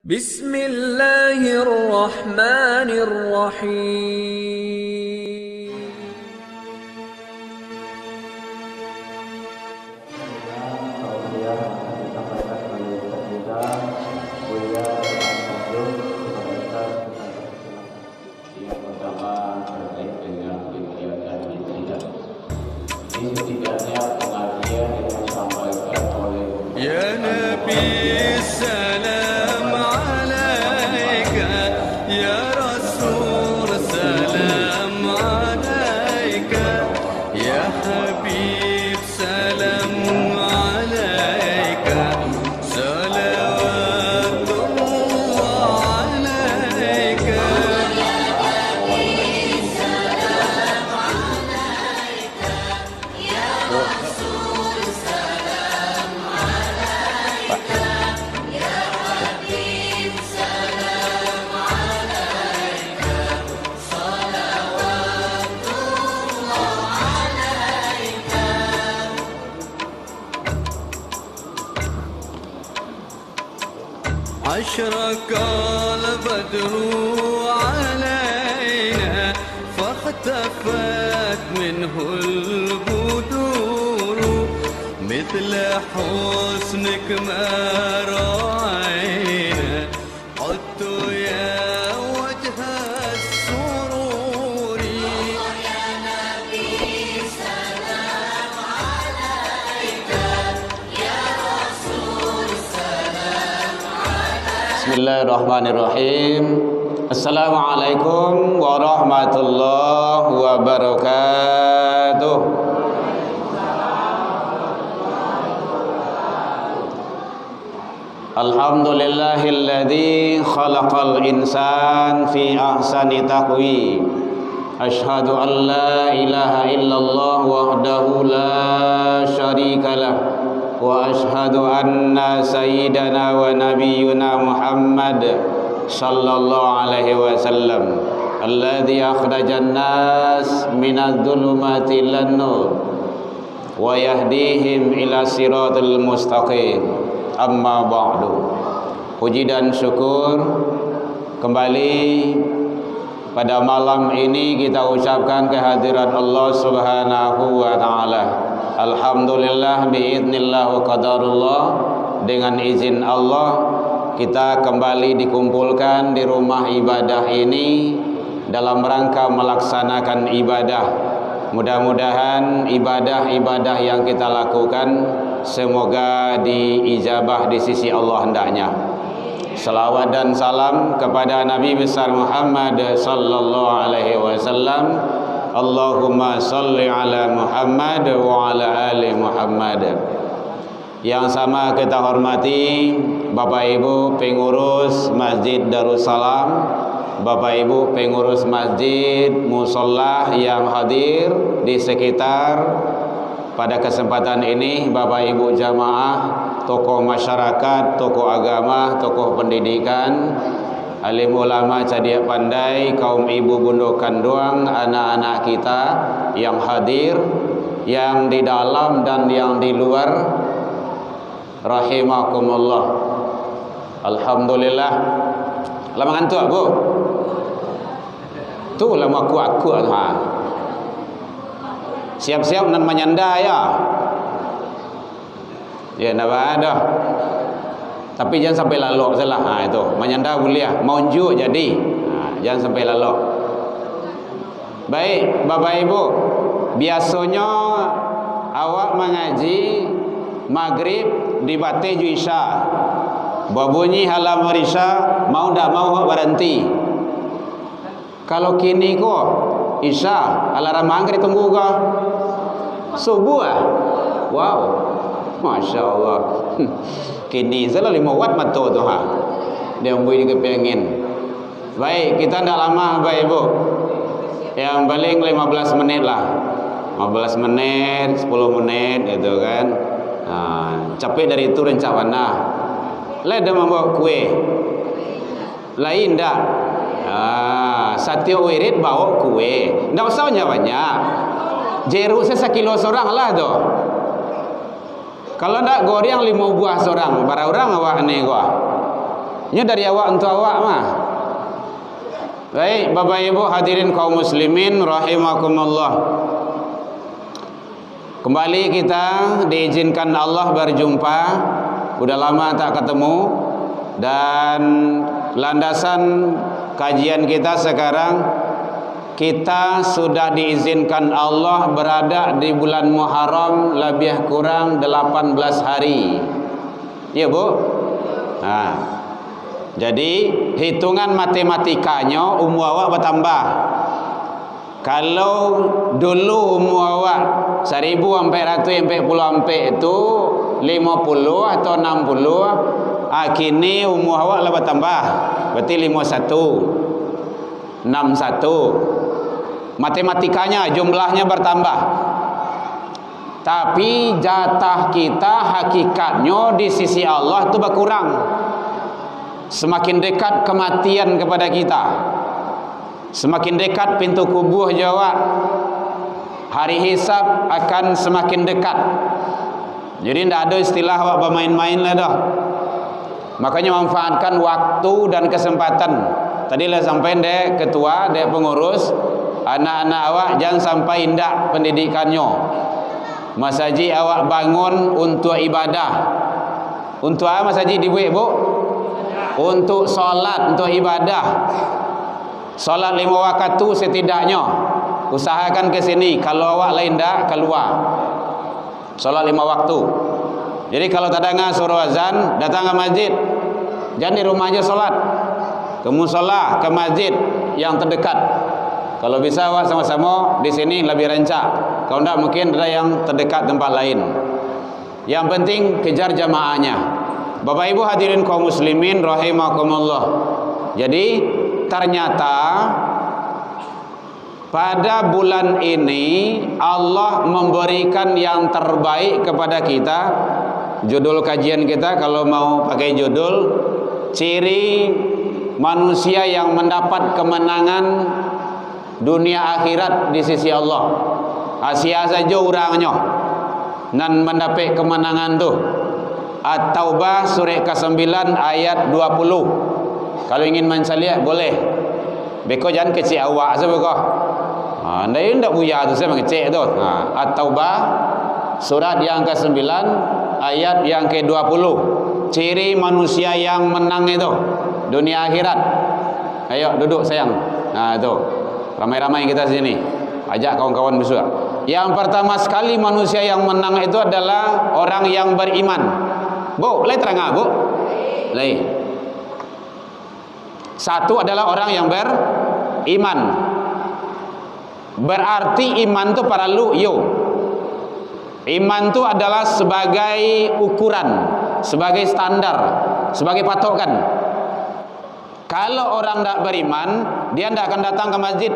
Bismillahirrahmanirrahim. Yang pertama terkait dengan kegiatan hijrah. Ini setidaknya pengajian yang disampaikan oleh Ya Nabi salam alaika, Ya Rasul salam alaika, Ya Habib salam alaika, salawatullah alaika. أشرق البدر علينا فاختفت منه البدور مثل حسنك ما رأينا عدت يا وجه السرور. Bismillahirrahmanirrahim. Assalamualaikum warahmatullahi wabarakatuh. Alhamdulillahilladzi khalaqal insan fi ahsani taqwim. Asyhadu an la ilaha illallah wahdahu la syarikalah wa asyhadu anna sayyidana wa nabiyyuna Muhammad sallallahu alaihi wasallam alladzi akhrajan nas minadh dhulumati ilan nur wa yahdihim ila siratal mustaqim. Amma ba'du. Puji dan syukur kembali pada malam ini kita ucapkan kehadiran Allah Subhanahu wa taala. Alhamdulillah biidznillah wa qadarullah, dengan izin Allah kita kembali dikumpulkan di rumah ibadah ini dalam rangka melaksanakan ibadah. Mudah-mudahan ibadah-ibadah yang kita lakukan semoga diijabah di sisi Allah hendaknya. Salawat dan salam kepada Nabi besar Muhammad sallallahu alaihi wasallam. Allahumma salli ala Muhammad wa ala ali Muhammad. Yang sama kita hormati Bapak Ibu pengurus Masjid Darussalam, Bapak Ibu pengurus masjid musholla yang hadir di sekitar pada kesempatan ini, Bapak Ibu jamaah, tokoh masyarakat, tokoh agama, tokoh pendidikan, alim ulama cadiak pandai, kaum ibu bunduk kanduang, anak-anak kita yang hadir, yang di dalam dan yang di luar, rahimakumullah. Alhamdulillah. Lama ngantuk Bu? Tu lama kuat-kuat ha. Siap-siap nan menyanda ya. Ya nak ada. Tapi jangan sampai lalok salah. Ha itu. Menyanda boleh, maunjuk jadi. Jangan sampai lalok. Baik, Bapak Ibu. Biasanya awak mengaji maghrib di Bateju Isya. Babunyi halam Isya, mau ndak mau berhenti. Kalau kini kok Isya alarm maghrib tunggu ke subuh ah. Wow. Masya Allah. Kini salah 5 watt mata tu ha. Dia amboi juga pengen. Baik, kita ndak lama Bapak Ibu. Yang paling 15 menit lah. 15 menit, 10 menit gitu kan. Capek dari itu rencana. Lah dah membawa kue. Lain dah. Satyo wirid bawa kue. Ndak usahnya banyak. Jeruk saya 1 kilo seorang lah tu. Kalau ndak goreng 5 buah seorang. Para orang awak ni gua. Ini dari awak untuk awak mah. Baik, Bapak Ibu hadirin kaum muslimin rahimakumullah. Kembali kita diizinkan Allah berjumpa. Udah lama tak ketemu. Dan landasan kajian kita sekarang, kita sudah diizinkan Allah berada di bulan Muharram lebih kurang 18 hari. Ya Bu? Nah, jadi hitungan matematikanya umur awak bertambah. Kalau dulu umur awak 1400 sampai puluh sampai itu 50 atau 60, kini umur awak lah bertambah. Berarti 51 61. Matematikanya jumlahnya bertambah. Tapi jatah kita hakikatnya di sisi Allah itu berkurang. Semakin dekat kematian kepada kita, semakin dekat pintu kubur jawab, hari hisab akan semakin dekat. Jadi tidak ada istilah awak bermain-main lah dah. Makanya manfaatkan waktu dan kesempatan. Tadi lah sampai dek ketua, dek pengurus, anak-anak awak jangan sampai indak pendidikannya. Masjid awak bangun untuk ibadah. Untuk apa masjid dibuat Bu? Untuk solat, untuk ibadah. Solat 5 waktu setidaknya. Usahakan ke sini. Kalau awak lain dak, keluar. Solat 5 waktu. Jadi kalau tak dengar suruh azan, datang ke masjid. Jangan di rumah aja solat. Ke musola, ke masjid yang terdekat. Kalau bisa awak sama-sama di sini lebih rancak. Kalau tidak mungkin ada yang terdekat tempat lain. Yang penting kejar jamaahnya. Bapak Ibu hadirin kaum muslimin rahimakumullah. Jadi ternyata pada bulan ini Allah memberikan yang terbaik kepada kita. Judul kajian kita kalau mau pakai judul, ciri manusia yang mendapat kemenangan dunia akhirat di sisi Allah. Asia saja orangnya nan mendapat kemenangan tu. At-Taubah surah ke-9 ayat 20. Kalau ingin mencari boleh. Beko jangan kecil awak saja beko. Anda tidak buya tu saya mengecek tu. At-Taubah surat yang ke-9 ayat yang ke-20. Ciri manusia yang menang itu dunia akhirat. Ayo duduk sayang. Nah itu. Ramai-ramai kita sini. Ajak kawan-kawan besok. Yang pertama sekali manusia yang menang itu adalah orang yang beriman. Bu, boleh terang Bu? Boleh. Satu adalah orang yang beriman. Berarti iman itu perlu yo. Iman itu adalah sebagai ukuran, sebagai standar, sebagai patokan. Kalau orang tidak beriman, dia tidak akan datang ke masjid.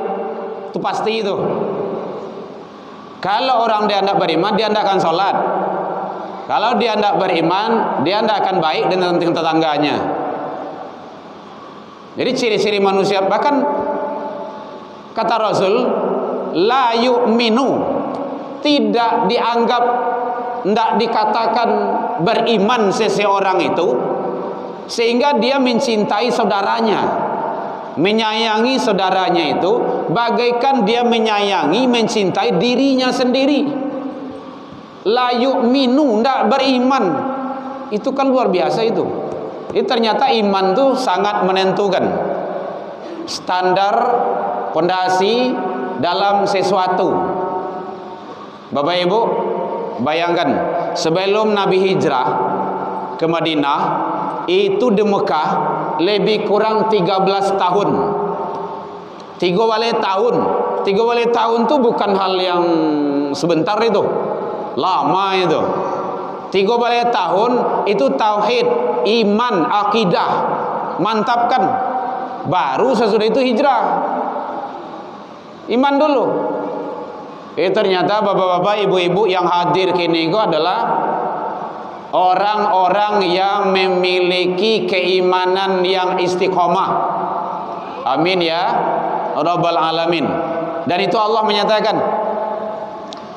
Itu pasti itu. Kalau orang dia tidak beriman, dia tidak akan sholat. Kalau dia tidak beriman, dia tidak akan baik dengan tetangganya. Jadi ciri-ciri manusia, bahkan kata Rasul, la yu'minu, tidak dianggap, tidak dikatakan beriman seseorang itu, sehingga dia mencintai saudaranya, menyayangi saudaranya itu bagaikan dia menyayangi, mencintai dirinya sendiri. La yu'minu, tidak beriman. Itu kan luar biasa itu. Itu ternyata iman itu sangat menentukan standar pondasi dalam sesuatu. Bapak Ibu bayangkan, sebelum Nabi hijrah ke Madinah, itu di Mekah lebih kurang 13 tahun. 3 tahun itu bukan hal yang sebentar itu, lama itu. 3 tahun itu tauhid, iman, akidah mantapkan. Baru sesudah itu hijrah. Iman dulu. Ternyata bapak-bapak, ibu-ibu yang hadir kini itu adalah orang-orang yang memiliki keimanan yang istiqomah. Amin ya Rabbal Alamin. Dan itu Allah menyatakan,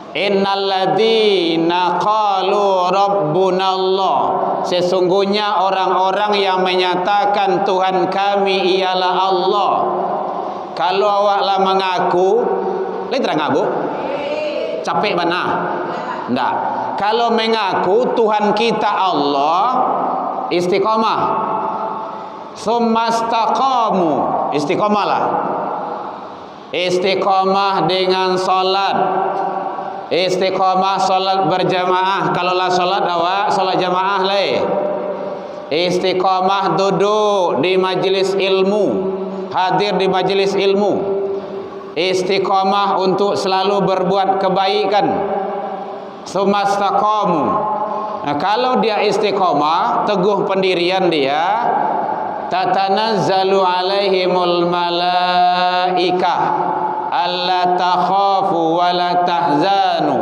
Innal ladzina qalu rabbunallah, sesungguhnya orang-orang yang menyatakan Tuhan kami ialah Allah. Kalau awaklah mengaku, lain terang Bu? Capek mana? Enggak. Kalau mengaku Tuhan kita Allah, istiqamah. Summastaqamu, istiqamahlah. Istiqamah dengan salat. Istiqamah salat berjamaah. Kalaulah salat awak salat jamaah lai. Istiqamah duduk di majlis ilmu, hadir di majlis ilmu. Istiqamah untuk selalu berbuat kebaikan. Sumastaqamu. Nah, kalau dia istiqamah, teguh pendirian dia, tatanazzalu alaihimul malaikah alla takhafu wa la tahzanu.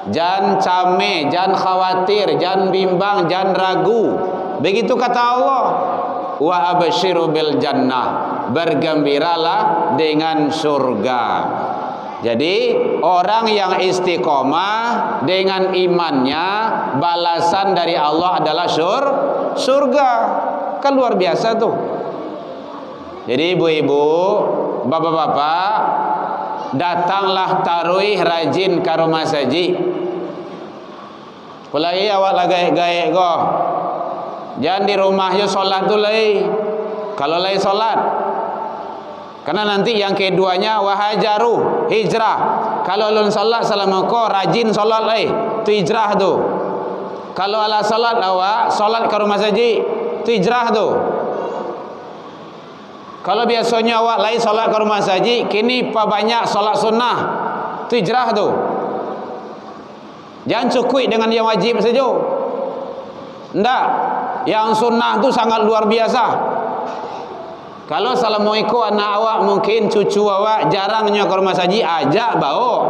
Jangan cameh, jangan khawatir, jangan bimbang, jangan ragu. Begitu kata Allah. Wa absyiru bil jannah, bergembiralah dengan surga. Jadi orang yang istiqomah dengan imannya, balasan dari Allah adalah surga. Kan luar biasa tuh. Jadi ibu-ibu, bapak-bapak, datanglah tarawih rajin ke rumah saji. Pulai awak lah gaek-gaek go. Jangan di rumah je solat tu lai. Kalau lai solat, karena nanti yang keduanya wahajaru, hijrah. Kalau lun solat selama ko rajin solat lai, tu hijrah tu. Kalau ala solat awak solat ke rumah saji, tu hijrah tu. Kalau biasanya awak lai solat ke rumah saji, kini banyak solat sunnah, tu hijrah tu. Jangan cukup dengan yang wajib saja. Ndak, yang sunnah tu sangat luar biasa. Kalau assalamualaikum anak awak, mungkin cucu awak jarangnya ke rumah saji, ajak bawa.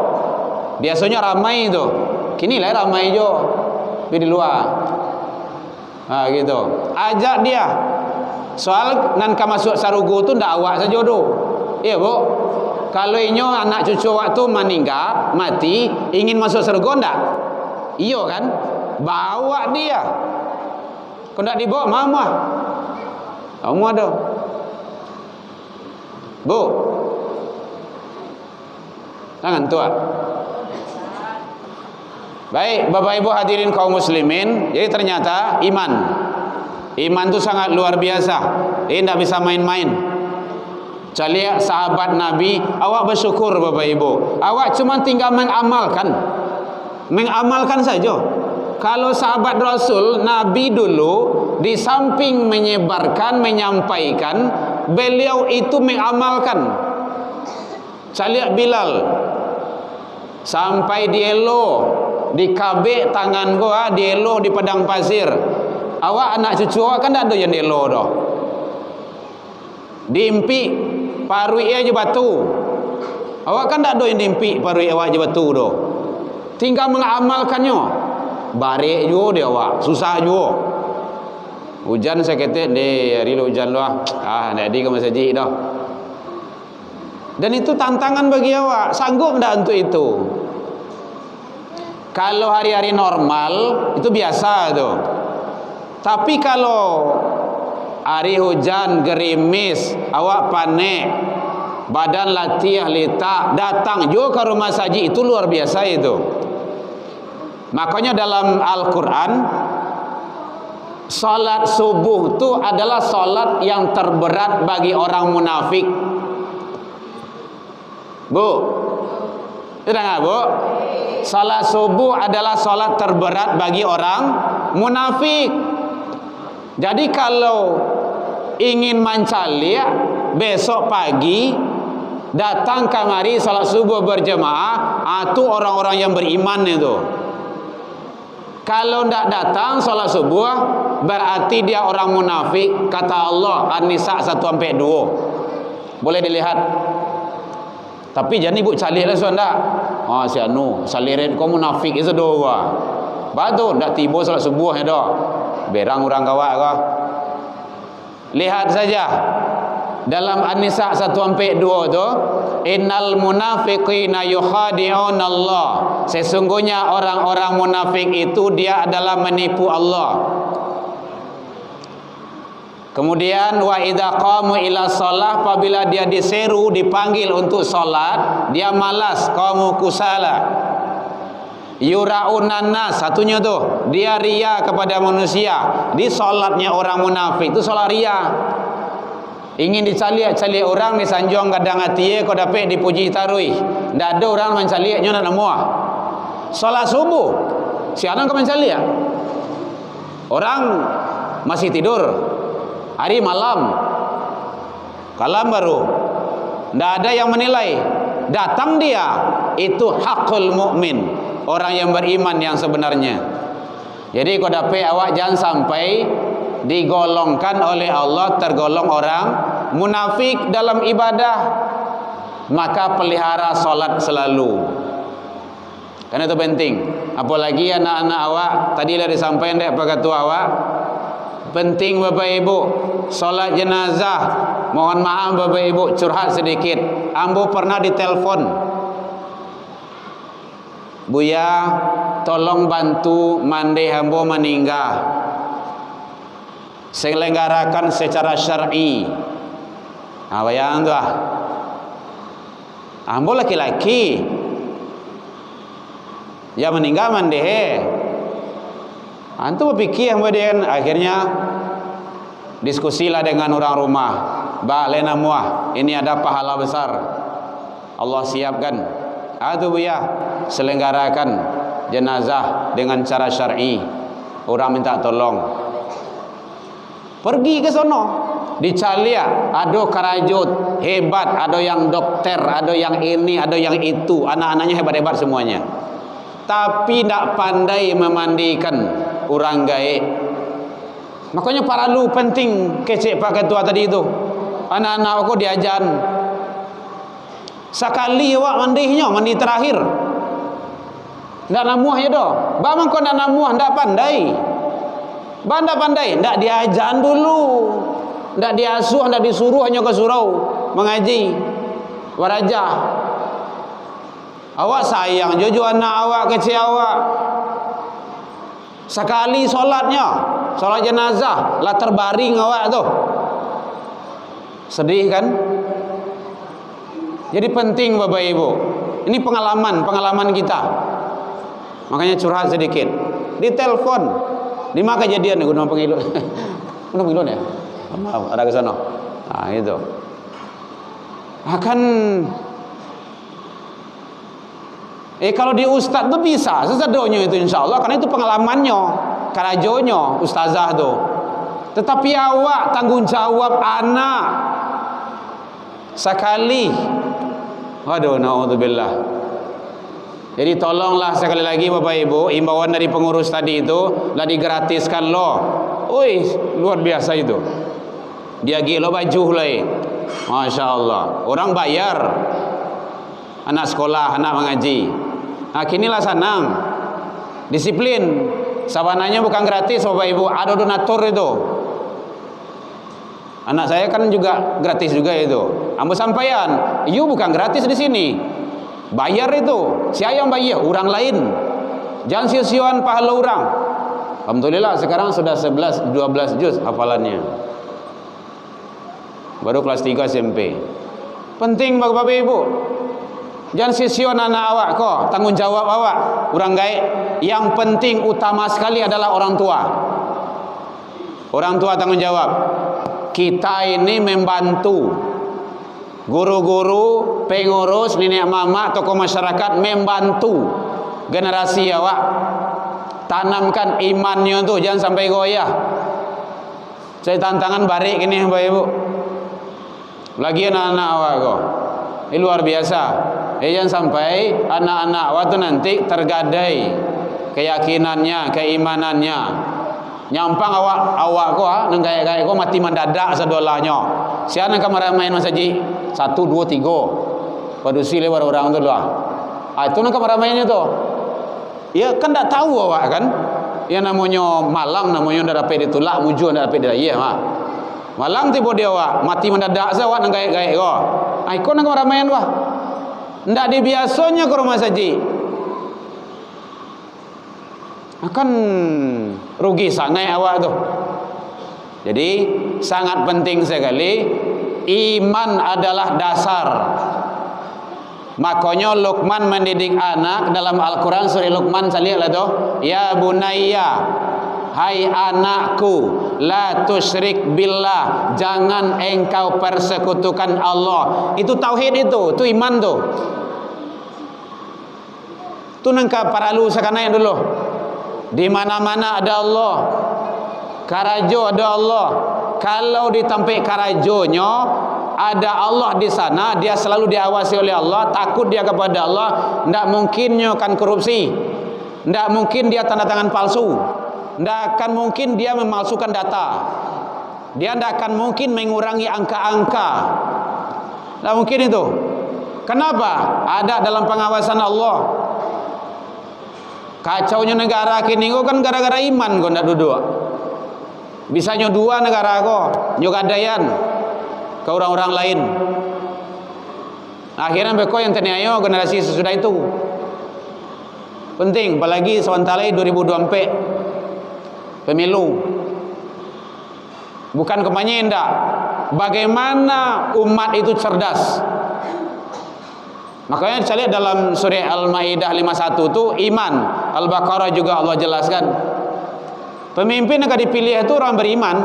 Biasanya ramai tu. Kini lah ramai jo di luar. Gitu. Ajak dia. Soal nan ka masuk sarugo tu ndak awak saja tu. Iya, Bu. Kalau inyo anak cucu awak tu meninggal, mati, ingin masuk sarugo ndak? Iya kan? Bawa dia. Kau ndak dibawa mama. Kamu ada. Bu, jangan tua. Baik, Bapak Ibu hadirin kaum muslimin. Jadi ternyata iman itu sangat luar biasa. Ini tidak bisa main-main. Lihat sahabat Nabi, awak bersyukur Bapak Ibu. Awak cuma tinggal mengamalkan saja. Kalau sahabat Rasul, Nabi dulu di samping menyebarkan, menyampaikan, beliau itu mengamalkan. Lihat Bilal, sampai dielo di kabek tangan gua, dielo di padang pasir. Awak anak cucu awak kan tak ada yang dielo dah. Diimpi parui aja batu. Awak kan tak ada yang diimpi parui awak aja batu dah. Tinggal mengamalkannya. Barik juga dia awak, susah juga. Hujan saya kata dia hari hujan lah. Nak di ke masjid dah. Dan itu tantangan bagi awak. Sanggup tak untuk itu? Kalau hari-hari normal itu biasa tu. Tapi kalau hari hujan gerimis, awak panik, badan latih letak, datang juga ke rumah saji, itu luar biasa itu. Makanya dalam Al-Quran, salat subuh itu adalah salat yang terberat bagi orang munafik. Bu, tidak nggak Bu? Salat subuh adalah salat terberat bagi orang munafik. Jadi kalau ingin mencalik besok pagi datang kamari salat subuh berjemaah, itu orang-orang yang beriman itu. Kalau tidak datang salat subuh, berarti dia orang munafik. Kata Allah An-Nisa 1-2. Boleh dilihat. Tapi jangan ibu calik lah suanda. Si anu salirin kau munafik itu doa. Batu ndak tiba salat subuh ya dah. Berang orang kawak kau. Lihat saja. dalam An-Nisa 1-2 tu, innal munafiqina yukhadi'un Allah. Sesungguhnya orang-orang munafik itu dia adalah menipu Allah. Kemudian wa idza qamu ila shalah, apabila dia diseru dipanggil untuk salat, dia malas, qamu kusala. Yura'unan nas, satunya tu, dia ria kepada manusia. Di salatnya orang munafik tu salat ria. Ingin dicaliak-caliak orang, disanjung kadang hati kau dapat dipuji tarui. Ndak ada orang mencaliaknya nak muah. Salat subuh, siapa kau mencaliak? Orang masih tidur. Hari malam, kalam baru, ndak ada yang menilai. Datang dia, itu hakul mukmin, orang yang beriman yang sebenarnya. Jadi kau dapat awak jangan sampai digolongkan oleh Allah tergolong orang munafik dalam ibadah. Maka pelihara solat selalu, karena itu penting. Apalagi anak-anak awak, tadi dah disampaikan dek Pak Ketua awak, penting Bapak Ibu solat jenazah. Mohon maaf Bapak Ibu, curhat sedikit. Ambo pernah ditelepon, Buya tolong bantu mandi ambo meninggal, selenggarakan secara syar'i. Bayang tu ambo laki-laki ya meninggal mandi antu berpikir kemudian akhirnya diskusilah dengan orang rumah. Ba lena muah, ini ada pahala besar Allah siapkan. Atu Buya selenggarakan jenazah dengan cara syar'i. Orang minta tolong, pergi ke sono, dicaliak, ada karajut hebat, ada yang dokter, ada yang ini, ada yang itu, anak-anaknya hebat-hebat semuanya. Tapi tidak pandai memandikan orang gaib. Makanya paralu penting kecek Pak Ketua tadi itu. Anak-anak aku diajan. Sekali awak mandinya, mandi terakhir. Ndak namuah ya doh. Bang kau ndak namuah, ndak pandai. Bang ndak pandai, ndak diajan dulu. Ndak diasuh, ndak disuruh, hanya ke surau mengaji. Warajah. Awak sayang jojo anak awak, kecil awak. Sekali solatnya, solat jenazah, lah terbaring awak tu. Sedih kan? Jadi penting Bapak Ibu. Ini pengalaman kita. Makanya curhat sedikit. Di telepon, di mana kejadian gunung pengilu. Gunung pengilu ya? Maaf, ada ke sana. Nah, itu. Akan kalau di ustaz tu bisa sesedonyo itu insyaallah, karena itu pengalamannya, karajonyo ustazah tu. Tetapi awak tanggung jawab anak sekali. Waduh, naudzubillah. Jadi tolonglah sekali lagi Bapak Ibu, imbauan dari pengurus tadi itu lah digratiskan loh. Oi, luar biasa itu. Dia gilo baju lah. Masya Allah. Orang bayar anak sekolah, anak mengaji. Nah, kinilah senang. Disiplin. Sabananya bukan gratis Bapak Ibu, ada donatur itu. Anak saya kan juga gratis juga itu. Ambo sampaian, you bukan gratis di sini. Bayar itu. Siapa yang bayar? Orang lain. Jangan sia-siaan pahala orang. Alhamdulillah sekarang sudah 11-12 juz hafalannya. Baru kelas 3 SMP. Penting Bapak Ibu. Jangan sia-siaan anak awak kok, tanggung jawab awak. Orang gaib. Yang penting utama sekali adalah orang tua. Orang tua tanggung jawab. Kita ini membantu guru-guru, pengurus, nenek mama, tokoh masyarakat membantu generasi awak. Tanamkan imannya tu, jangan sampai goyah. Saya tantangan barik ini Bapak Ibu. Lagi anak-anak awak kok. Ini luar biasa. Jangan sampai anak-anak awak tu nanti tergadai keyakinannya, keimanannya. Nyampang awak ko nang gaya-gaya ko mati mendadak sedolahnya. Siapa nak main Mas Haji? 1 2 3. Padusi lewat orang tu lah. Itu nak mainnya tu. Ya kan tak tahu awak kan. Ya namanya malang, namanya ndak dapat ditolak, mujur ndak dapat dia mah. Malang tiba dia awak mati mendadak saya awak nang gaek-gaek ko. Ai ko nang ramaian wah. Ndak di biasanya ke rumah saji. Akan rugi sangat awak tu. Jadi sangat penting sekali, iman adalah dasar. Makanya Luqman mendidik anak dalam Al-Quran surah Luqman salih lah tu. Ya bunayya, hai anakku, la tusyrik billah, jangan engkau persekutukan Allah. Itu tauhid itu iman tu. Tu nangka paralu sekarang dulu. Di mana-mana ada Allah. Karajo ada Allah. Kalau ditampik karajonya, ada Allah di sana, dia selalu diawasi oleh Allah, takut dia kepada Allah, tidak mungkinnya akan korupsi, tidak mungkin dia tanda tangan palsu, tidak akan mungkin dia memalsukan data, dia tidak akan mungkin mengurangi angka-angka, tidak mungkin itu. Kenapa? Ada dalam pengawasan Allah. Kacaunya negara kini kan gara-gara iman kau tidak duduk. Bisanya dua negara kau nyugadayan ke orang-orang lain. Akhirnya beko yang teniayo generasi sesudah itu. Penting, apalagi sebentar lagi 2024 pemilu. Bukan kemanya indah. Bagaimana umat itu cerdas. Makanya saya lihat dalam surah Al-Maidah 51 itu iman. Al-Baqarah juga Allah jelaskan. Pemimpin yang akan dipilih itu orang beriman,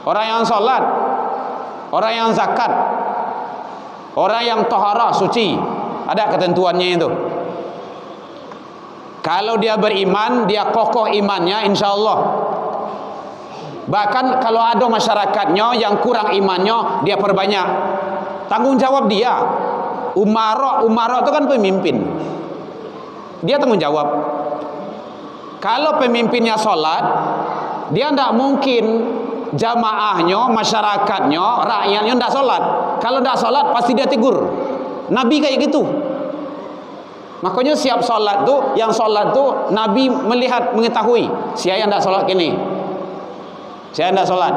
orang yang salat, orang yang zakat, orang yang taharah suci. Ada ketentuannya itu. Kalau dia beriman, dia kokoh imannya, insya Allah. Bahkan kalau ada masyarakatnya yang kurang imannya, dia perbanyak. Tanggung jawab dia. Umara itu kan pemimpin. Dia tanggung jawab. Kalau pemimpinnya sholat, dia tidak mungkin jamaahnya, masyarakatnya, rakyatnya tidak sholat. Kalau tidak sholat, pasti dia tegur. Nabi kayak gitu. Makanya siap sholat tu, yang sholat tu Nabi melihat, mengetahui siapa yang tidak sholat kini, siapa yang tidak sholat.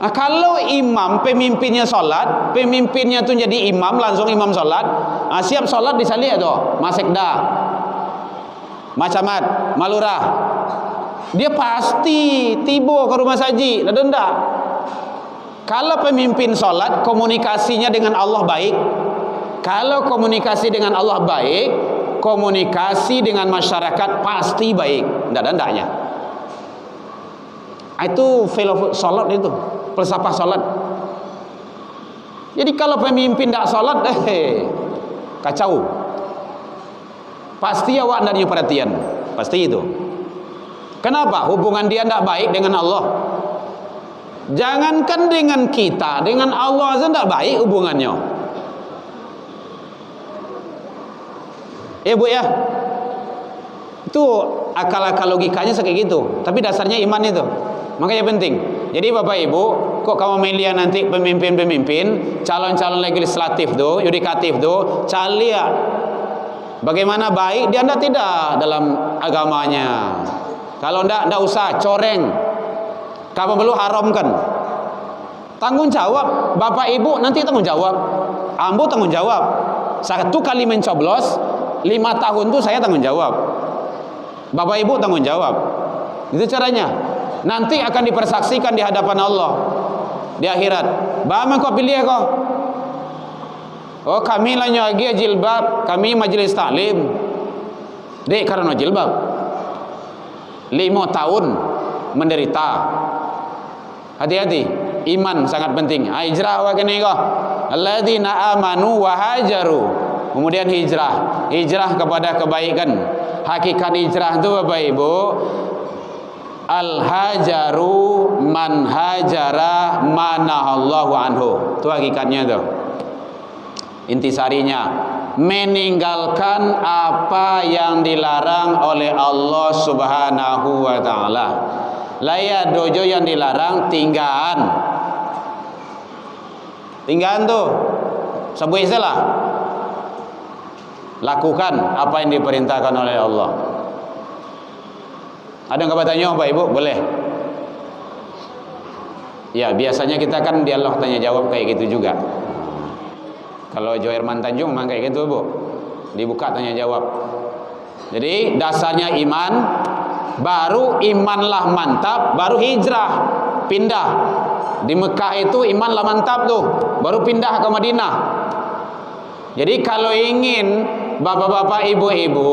Nah, kalau imam pemimpinnya sholat, pemimpinnya tu jadi imam, langsung imam sholat, nah, siap sholat disalik tu Masekda, Macamat, Malurah, dia pasti tiba ke rumah saji, dah denda. Kalau pemimpin sholat, komunikasinya dengan Allah baik. Kalau komunikasi dengan Allah baik, komunikasi dengan masyarakat pasti baik, tidak ada ndaknya. Itu filosofi sholat itu, falsafah sholat. Jadi kalau pemimpin tidak sholat, kacau. Pasti awak tidak perhatian, pasti itu. Kenapa? Hubungan dia tidak baik dengan Allah. Jangankan dengan kita, dengan Allah saja tidak baik hubungannya. Bu ya, itu akal-akal logikanya kayak gitu. Tapi dasarnya iman itu. Makanya penting. Jadi Bapak Ibu, kok kamu melihat nanti pemimpin-pemimpin, calon-calon legislatif tuh, yudikatif tuh, cari ya bagaimana baik dia tidak dalam agamanya. Kalau tidak usah coreng. Kamu perlu haramkan. Tanggung jawab Bapak Ibu nanti tanggung jawab. Ambo tanggung jawab. Satu kali mencoblos 5 tahun tuh saya tanggung jawab. Bapak Ibu tanggung jawab. Itu caranya. Nanti akan dipersaksikan di hadapan Allah di akhirat. Bagaimana kau pilih kau? Oh kami lahnya lagi jilbab, kami majelis taklim. Dek karena jilbab 5 tahun menderita. Hati-hati, iman sangat penting. Hijrah wa kene kau. Alladzina amanu wa hajaru. Kemudian hijrah kepada kebaikan. Hakikat hijrah itu Bapak Ibu, al-hajaru man hajara manahallahu anhu. Itu hakikatnya tuh. Intisarinya, meninggalkan apa yang dilarang oleh Allah Subhanahu wa taala. Laya dojo yang dilarang tinggalan. Tinggalan tuh. Sebuah istilah. Lakukan apa yang diperintahkan oleh Allah. Ada yang bertanya Bapak Ibu? Boleh. Ya, biasanya kita kan dialog tanya jawab kayak gitu juga. Kalau Joherman Tanjung memang kayak gitu, Bu. Dibuka tanya jawab. Jadi dasarnya iman, baru imanlah mantap, baru hijrah, pindah. Di Mekah itu imanlah mantap tuh, baru pindah ke Madinah. Jadi kalau ingin bapak-bapak, ibu-ibu,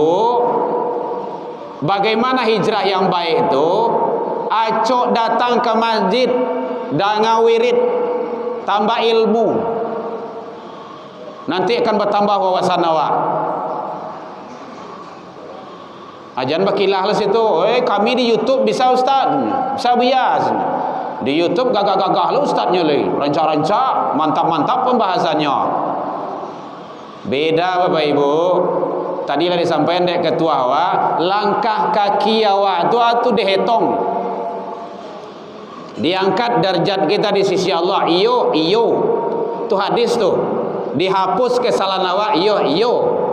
bagaimana hijrah yang baik itu, acok datang ke masjid, dengan wirid, tambah ilmu, nanti akan bertambah wawasan awak. Ajan bakilah lah situ. Kami di YouTube bisa ustaz, bisa bias. Di YouTube gagah-gagah lah ustaznya lagi, rancak-rancak, mantap-mantap pembahasannya. Beda Bapak Ibu. Tadi lah disampaikan dek ketua awak, langkah kaki awak tu dihitung, diangkat derajat kita di sisi Allah. Iyo tu hadis tu, dihapus kesalahan awak. Iyo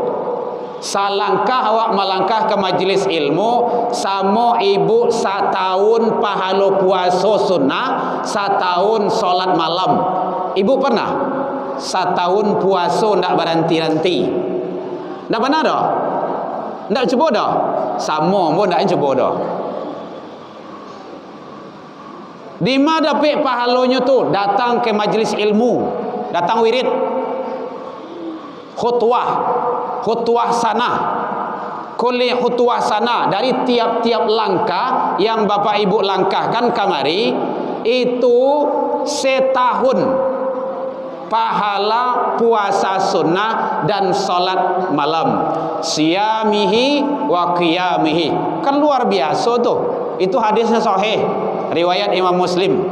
salangkah awak melangkah ke majlis ilmu, sama ibu setahun pahala puasa sunnah, setahun solat malam. Ibu pernah setahun puasa ndak berhenti-henti? Ndak pernah dah? Ndak cuba dah? Sama pun ndak cuba dah. Di mana dapat pahalanya tu? Datang ke majlis ilmu, datang wirid, khutwah sana, kulli khutwah sana. Dari tiap-tiap langkah yang Bapak Ibu langkahkan kamari itu setahun pahala puasa sunnah dan salat malam, siyamihi wa qiyamihi. Kan luar biasa tuh. Itu hadisnya sahih, riwayat Imam Muslim.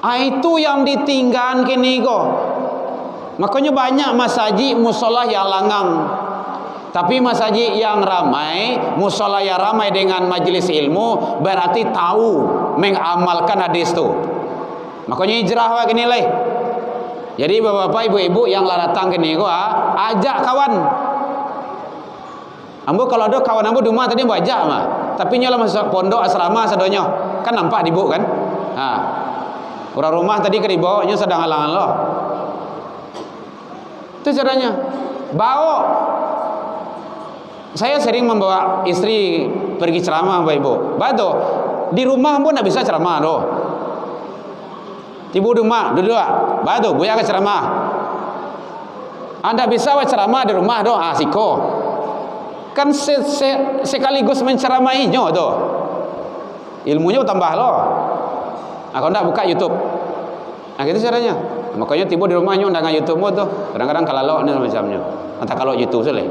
Itu yang ditinggalkan kini kok. Makanya banyak masjid musola yang langang, tapi masjid yang ramai, musola yang ramai dengan majelis ilmu, berarti tahu mengamalkan hadis tu. Makanya hijrah wak kini leh. Jadi bapak-bapak, ibu-ibu yang datang kini kok, ajak kawan. Ambo kalau ada kawan ambo di rumah tadi ajak mah, tapi nyolah masuk pondok asrama sadonyo, kan nampak di bu kan? Orang rumah tadi ke dibawa nya sedang halangan loh. Itu caranya. Bawa. Saya sering membawa istri pergi ceramah Bapak Ibu. Bado di rumah pun tidak bisa ceramah doh. Tibu rumah duduk. Bado buya ke ceramah. Anda bisa ceramah di rumah doh. Siko. Kan sekaligus menceramahinya doh. Ilmunya tambah loh. Kalau tidak buka YouTube. Gitu caranya. Makanya tiba di rumahnya undangan YouTube tuh kadang-kadang kalau ni macamnya. Entah kalau YouTube saja.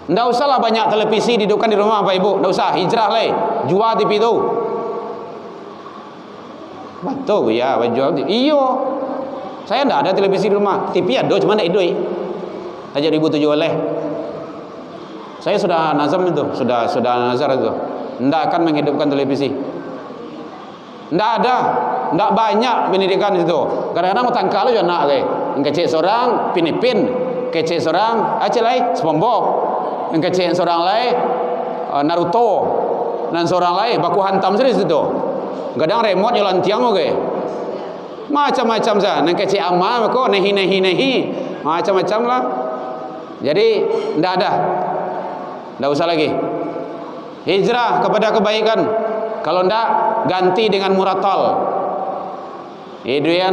Ndak usahlah banyak televisi didukkan di rumah Bapak Ibu. Ndak usah, hijrah lah. Jual TV tu. Betul ya, jual. Iyo. Saya ndak ada televisi di rumah. TV ada cuma ndak duit. Saja dibutuh jual leh. Saya sudah nazam itu, sudah nazar itu. Ndak akan menghidupkan televisi. Ndak ada. Ndak banyak pendidikan itu. Kadang-kadang tangkal juga nak ke. Engkecek seorang Pinipin, kecek seorang Aceh lai SpongeBob, engkecek seorang lai Naruto, dan seorang lai baku hantam serius itu. Kadang remote jalan tiang ke. Macam-macam sah. Engkecek amal kok nehi, macam-macam lah. Jadi ndak ada. Ndak usah lagi. Hijrah kepada kebaikan. Kalau ndak ganti dengan muratal. Iduan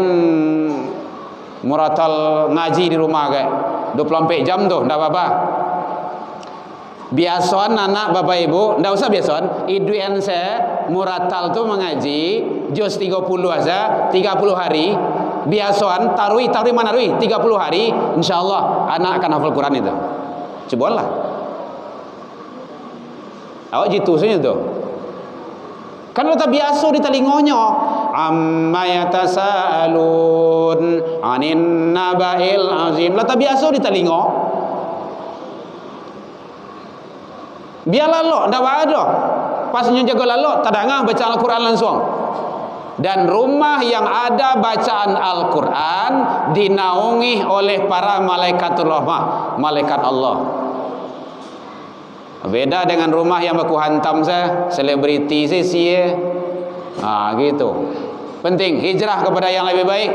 muratal ngaji di rumah kayak 24 jam tuh, ndak apa-apa. Biasaan anak Bapak Ibu, ndak usah biasaan. Iduan saya muratal tuh mengaji juz 30 aja, 30 hari. Biasaan tarwi mana tarwi 30 hari, insyaallah anak akan hafal Quran itu. Cobalah. Awak jitu saja tuh. Kan lo tak biasa di telingonya. Amma yatasaalun anin naba'il azim. Lo tak biasa di telingo. Biarlah lo, ndak ada. Pas jaga lalu, tadangah baca Al-Quran langsung. Dan rumah yang ada bacaan Al-Quran dinaungi oleh para malaikatul rahmah, malaikat Allah. Beda dengan rumah yang baku hantam saya, selebriti saya, Gitu. Penting hijrah kepada yang lebih baik.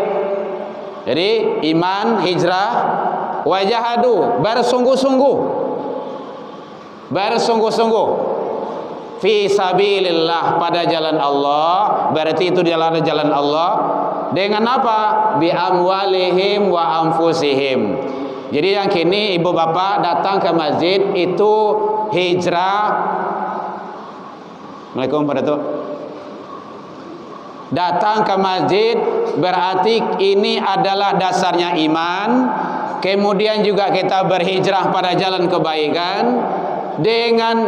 Jadi iman, hijrah, wajahadu, bersungguh-sungguh. Bersungguh-sungguh fi sabilillah, pada jalan Allah. Berarti itu jalan Allah dengan apa? Bi amwalihim wa anfusihim. Jadi yang kini ibu bapak datang ke masjid itu hijrah. Assalamualaikum pada tu. Datang ke masjid berarti ini adalah dasarnya iman. Kemudian juga kita berhijrah pada jalan kebaikan dengan,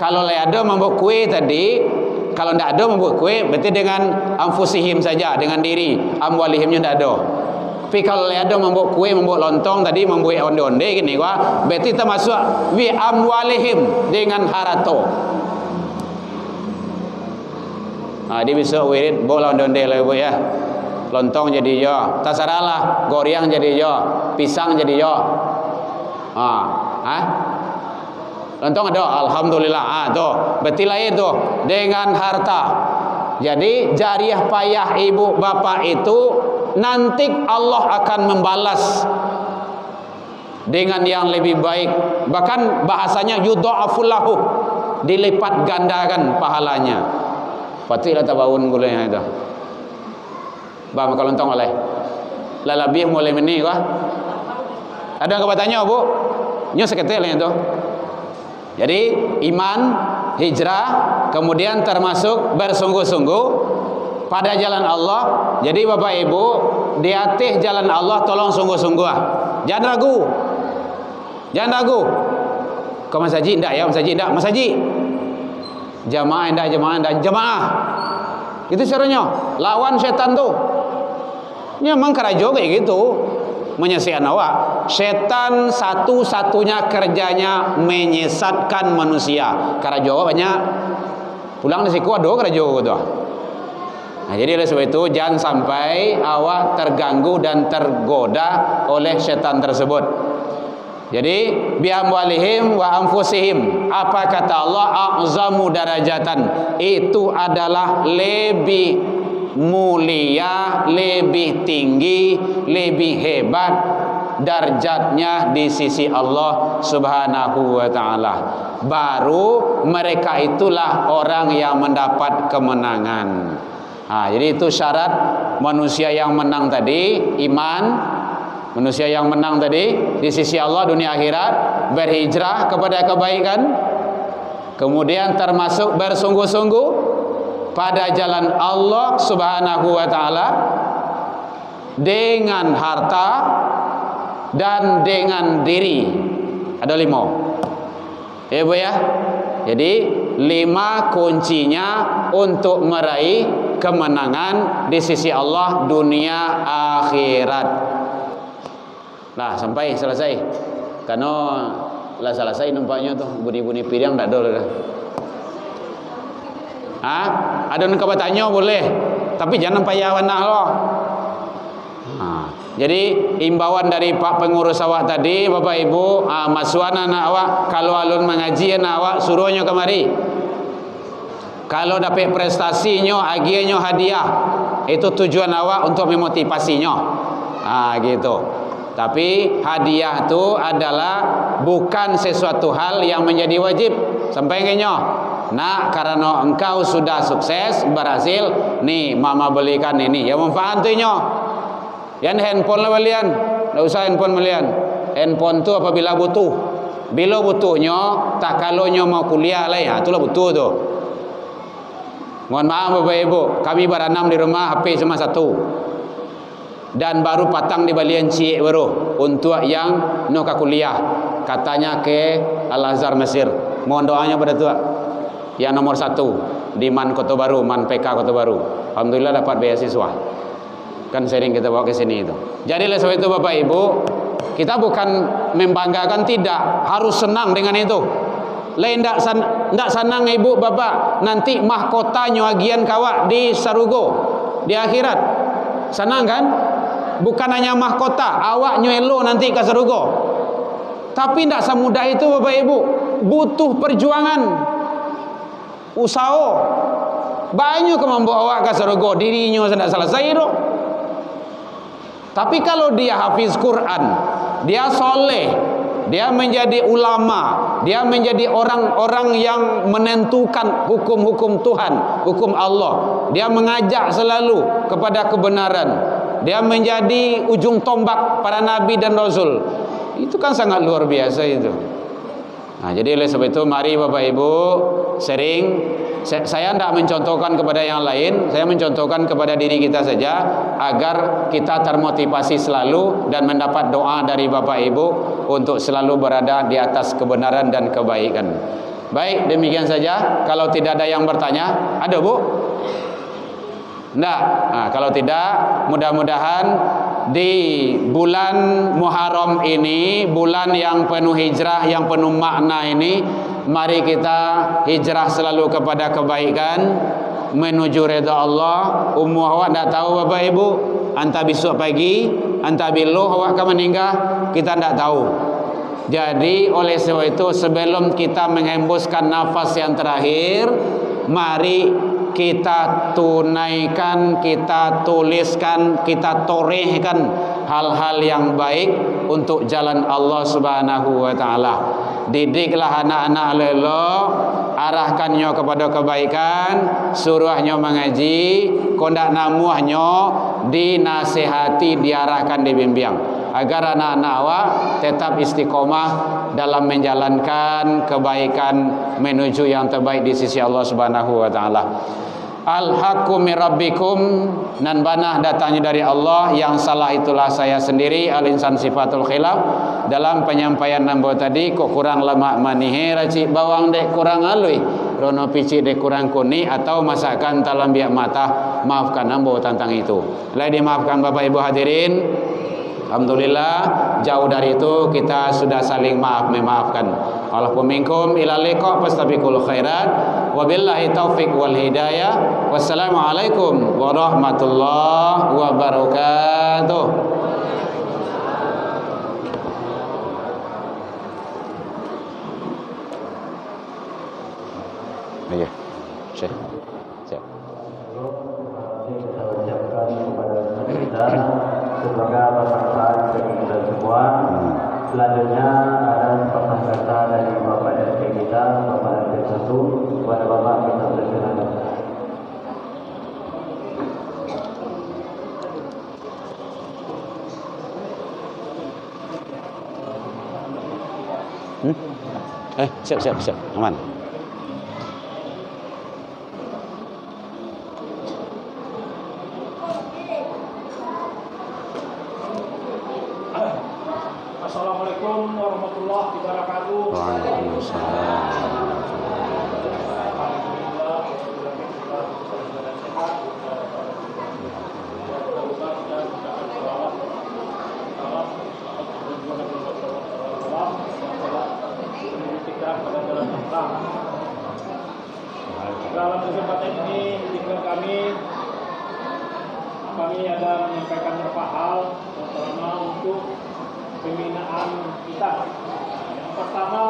kalau ada membuat kue tadi, kalau tidak ada membuat kue berarti dengan anfusihim saja, dengan diri. Amwalihimnya tidak ada. Tapi kalau ada membuat kue, membuat lontong tadi, membuat onde-onde gini wah, berarti termasuk bi amwalihim, dengan harta. Dia bisa wirid bola onde-onde lah ibu ya. Lontong jadi yo, tasaralah, goryang jadi yo, pisang jadi yo. Lontong ada, alhamdulillah. Tuh, berarti lah itu dengan harta. Jadi jariah payah ibu bapak itu nanti Allah akan membalas dengan yang lebih baik. Bahkan bahasanya yudha'aful lahu, dilipat gandakan pahalanya. Patilah tabaun gulanya itu. Bah makan lontong oleh. Lalabih mulai meni kah? Ada yang bertanya bu? Nyo seketel itu. Jadi iman, hijrah, kemudian termasuk bersungguh-sungguh pada jalan Allah. Jadi bapak ibu di atas jalan Allah tolong sungguh-sungguh. Jangan ragu. Jangan ragu. Kau Mas Haji enggak ya? Mas Haji enggak? Mas Haji jamaah enggak? Jamaah. Itu caranya. Lawan setan tuh. Ya memang kerajo kayak gitu. Menyesatkan awak. Setan satu-satunya kerjanya menyesatkan manusia. Kerajo awak banyak. Pulang di siku ada kerajo gitu. Nah, jadi oleh sebab itu jangan sampai awak terganggu dan tergoda oleh setan tersebut. Jadi bi amwalihim wa anfusihim. Apa kata Allah? A'zamu darajatan. Itu adalah lebih mulia, lebih tinggi, lebih hebat darjatnya di sisi Allah Subhanahu wa taala. Baru mereka itulah orang yang mendapat kemenangan. Jadi itu syarat manusia yang menang tadi, iman. Manusia yang menang tadi di sisi Allah dunia akhirat, berhijrah kepada kebaikan, kemudian termasuk bersungguh-sungguh pada jalan Allah Subhanahu wa taala dengan harta dan dengan diri. Ada 5. Ya Bu ya. Jadi 5 kuncinya untuk meraih kemenangan di sisi Allah dunia akhirat. Nah, sampai selesai. Karena lah selesai nampaknya tuh bunyi-bunyi piring tak ada dah. Ada yang kau bertanya boleh, tapi jangan payah wanah loh. Jadi imbauan dari Pak Pengurus awak tadi, Bapak Ibu, masukan anak awak kalau alun mengaji anak awak suruhnya kemari. Kalau dapat prestasinya, agiannya hadiah. Itu tujuan awak untuk memotivasinya. Gitu. Tapi hadiah itu adalah bukan sesuatu hal yang menjadi wajib. Sampai kayaknya, nah karena engkau sudah sukses, berhasil, nih mama belikan ini. Ya manfaatnya. Yang handphone lah belian, tak usah handphone belian. Handphone tu apabila butuh. Bila butuhnya, tak kalaunya mau kuliah lah ya, itulah butuh tu. Mohon maaf Bapak Ibu, kami berenam di rumah, HP cuma 1. Dan baru patang di balian cik baru untuk yang nak kuliah, katanya ke Al-Azhar Mesir. Mohon doanya pada tua yang nomor 1 di Man Kota Baru, Man PK Kota Baru. Alhamdulillah dapat beasiswa. Kan sering kita bawa ke sini itu. Jadi oleh sebab itu Bapak Ibu, kita bukan membanggakan, tidak, harus senang dengan itu. Lain ndak senang ibu bapak nanti mahkotanya agian kawak di sarugo di akhirat. Senang kan? Bukan hanya mahkota, awak nyuelo nanti ke surga. Tapi tidak semudah itu Bapak Ibu. Butuh perjuangan, usaha, banyak ke membawa awak ke surga, dirinya sudah selesai tu. Tapi kalau dia hafiz Quran, dia soleh, dia menjadi ulama, dia menjadi orang-orang yang menentukan hukum-hukum Tuhan, hukum Allah, dia mengajak selalu kepada kebenaran, dia menjadi ujung tombak para nabi dan rasul, itu kan sangat luar biasa itu. Nah, jadi oleh sebab itu mari Bapak Ibu sering, saya tidak mencontohkan kepada yang lain, saya mencontohkan kepada diri kita saja agar kita termotivasi selalu dan mendapat doa dari Bapak Ibu untuk selalu berada di atas kebenaran dan kebaikan. Baik, demikian saja. Kalau tidak ada yang bertanya, ada Bu? Tidak. Nah, kalau tidak, mudah-mudahan di bulan Muharram ini, bulan yang penuh hijrah, yang penuh makna ini, mari kita hijrah selalu kepada kebaikan, menuju redha Allah. Ummu awak tak tahu Bapak Ibu, antah besok pagi, antah biluh awak akan meninggal, kita tak tahu. Jadi oleh sebab itu, sebelum kita menghembuskan nafas yang terakhir, mari kita tunaikan, kita tuliskan, kita torehkan hal-hal yang baik untuk jalan Allah Subhanahu wa taala. Didiklah anak-anak lelo, arahkannya kepada kebaikan, suruhnya mengaji, kondak namuhnya dinasihati, diarahkan, dibimbing, agar anak-anak awak tetap istiqomah dalam menjalankan kebaikan menuju yang terbaik di sisi Allah Subhanahu wa taala. Al-haqqu min rabbikum, nan banah datangnya dari Allah, yang salah itulah saya sendiri. Al-insan sifatul khilaf. Dalam penyampaian nambo tadi kok kurang lemak manihe, racik bawang dek kurang alui, rono pici dek kurang kuni, atau masakan talam biak mata, maafkan nambo tentang itu. Lai dimaafkan Bapak Ibu hadirin. Alhamdulillah, jauh dari itu kita sudah saling memaafkan. Walaupun minkum ila liqa fastabiqul khairat, wabillahi taufik wal hidayah. Wassalamualaikum warahmatullahi wabarakatuh. Ya, Syekh. Semoga bermanfaat bagi kita semua. Selanjutnya ada patah kata dari Bapak RT kita, Bapak RT 1, kepada Bapak kita persilakan. Siap, aman. Assalamualaikum warahmatullahi wabarakatuh. Waalaikumsalam. Dalam kesempatan ini kami ada menyampaikan beberapa hal, terutama untuk pembinaan kita. Yang pertama,